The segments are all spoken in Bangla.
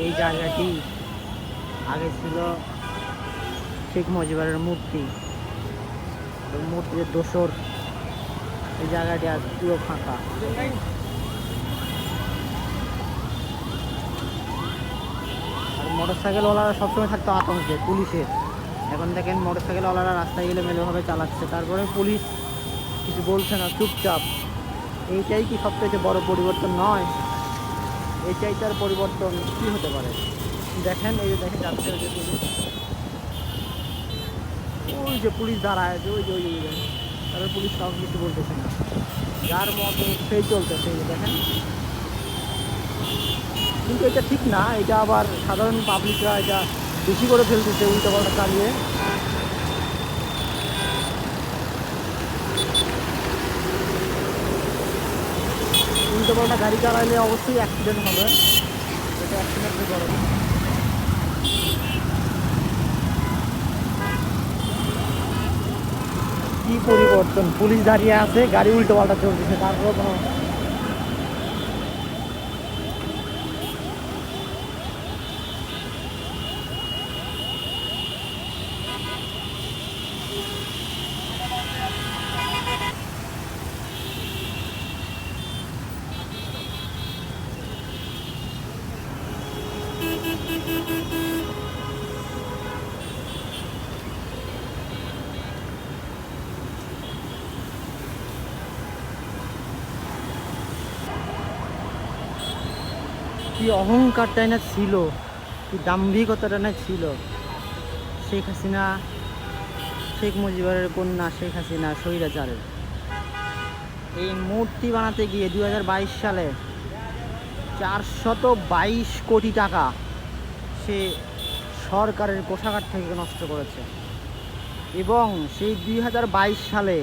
এই জায়গাটি আগে ছিল শেখ মুজিবের মূর্তি, মূর্তির দোসর। এই জায়গাটি আজ পুরো ফাঁকা। আর মোটরসাইকেলওয়ালারা সবসময় থাকতো আতঙ্কে পুলিশের। এখন দেখেন মোটরসাইকেলওয়ালারা রাস্তায় গেলে মেলোভাবে চালাচ্ছে, তারপরে পুলিশ কিছু বলছে না, চুপচাপ। এইটাই কি সবথেকে বড় পরিবর্তন নয়? এই চাইটার পরিবর্তন কি হতে পারে? দেখেন, এই যে দেখেন যাচ্ছে ওই যে পুলিশ, ওই যে পুলিশ দাঁড়ায়, ওই যে ওই তারপরে পুলিশ কাউকে কিছু বলতেছে না, যার মতো সেই চলতেছে। এই যে দেখেন, কিন্তু এটা ঠিক না। এটা আবার সাধারণ পাবলিকরা এটা বেশি করে ফেলতেছে উল্টোপাল্টা চালিয়ে। উল্টোপাল্টা গাড়ি চালাইলে অবশ্যই অ্যাক্সিডেন্ট হবে, এটা অ্যাক্সিডেন্টের বড়। কি পরিবর্তন! পুলিশ দাঁড়িয়ে আছে, গাড়ি উল্টোপাল্টা চলতেছে, তারপর কোনো কি অহংকারটাই না ছিল, কি দাম্ভিকতাটা না ছিল। শেখ হাসিনা, শেখ মুজিবের কন্যা শেখ হাসিনা স্বৈরাচারের এই মূর্তি বানাতে গিয়ে 2022 সালে 422 কোটি টাকা সে সরকারের কোষাগার থেকে নষ্ট করেছে। এবং সেই 2022 সালে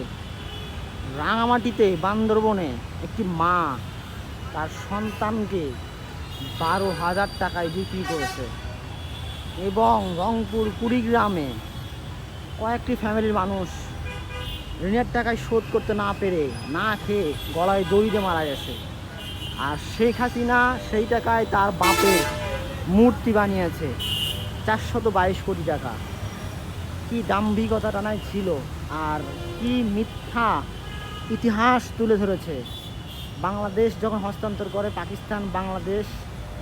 রাঙামাটিতে, বান্দরবনে একটি মা তার সন্তানকে 12,000 টাকায় বিক্রি করেছে। এবং রংপুর কুড়িগ্রামে কয়েকটি ফ্যামিলির মানুষ ঋণের টাকায় শোধ করতে না পেরে, না খেয়ে গলায় দড়ি দিয়ে মারা গেছে। আর শেখ হাসিনা সেই টাকায় তার বাপের মূর্তি বানিয়েছে 422 কোটি টাকা। কি দাম্ভিকতাটা নাই ছিল, আর কি মিথ্যা ইতিহাস তুলে ধরেছে। বাংলাদেশ যখন হস্তান্তর করে পাকিস্তান,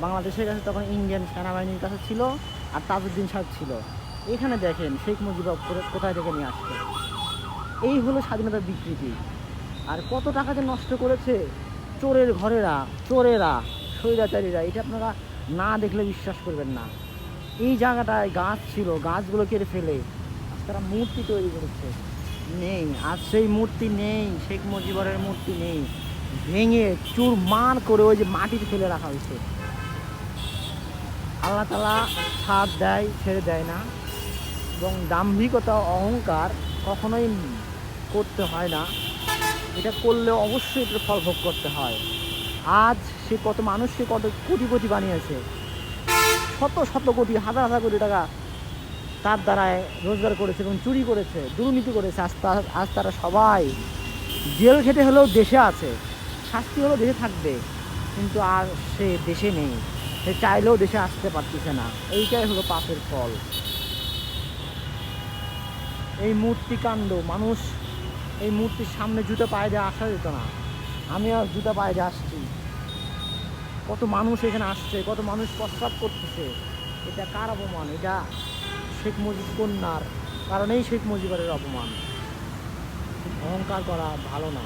বাংলাদেশের কাছে তখন ইন্ডিয়ান সেনাবাহিনীর কাছে ছিল, আর তাজউদ্দিন সাহেব ছিল। এখানে দেখেন শেখ মুজিব কোথায় থেকে নিয়ে আসছে। এই হলো স্বাধীনতার বিকৃতি। আর কত টাকা যে নষ্ট করেছে চোরের ঘরেরা, চোরেরা, স্বৈরাচারীরা, এটা আপনারা না দেখলে বিশ্বাস করবেন না। এই জায়গাটায় গাছ ছিল, গাছগুলো কেটে ফেলে তারা মূর্তি তৈরি করেছে। নেই, আজ সেই মূর্তি নেই, শেখ মুজিবের মূর্তি নেই, ভেঙে চুরমার করে ওই যে মাটিতে ফেলে রাখা হয়েছে। আল্লাহ তাআলা সাথ দেয়, ছেড়ে দেয় না। এবং দাম্ভিকতা, অহংকার কখনোই করতে হয় না। এটা করলে অবশ্যই এটার ফল ভোগ করতে হয়। আজ সে কত মানুষকে কত কোটিপতি বানিয়েছে, শত শত কোটি, হাজার হাজার কোটি টাকা তার দ্বারায় রোজগার করেছে এবং চুরি করেছে, দুর্নীতি করেছে। আজ তারা সবাই জেল খেটে হলেও দেশে আছে, শাস্তি হলেও দেশে থাকবে, কিন্তু আর সে দেশে নেই। সে চাইলেও দেশে আসতে পারতেছে না। এইটাই হলো পাপের ফল। এই মূর্তিকাণ্ড, মানুষ এই মূর্তির সামনে জুতো পায়ে দিয়ে আসা যেত না। আমি আর জুতা পায়ে দিয়ে আসছি, কত মানুষ এখানে আসছে, কত মানুষ প্রস্রাব করতেছে। এটা কার অপমান? এটা শেখ মুজিব কন্যার কারণেই শেখ মুজিবের অপমান। অহংকার করা ভালো না।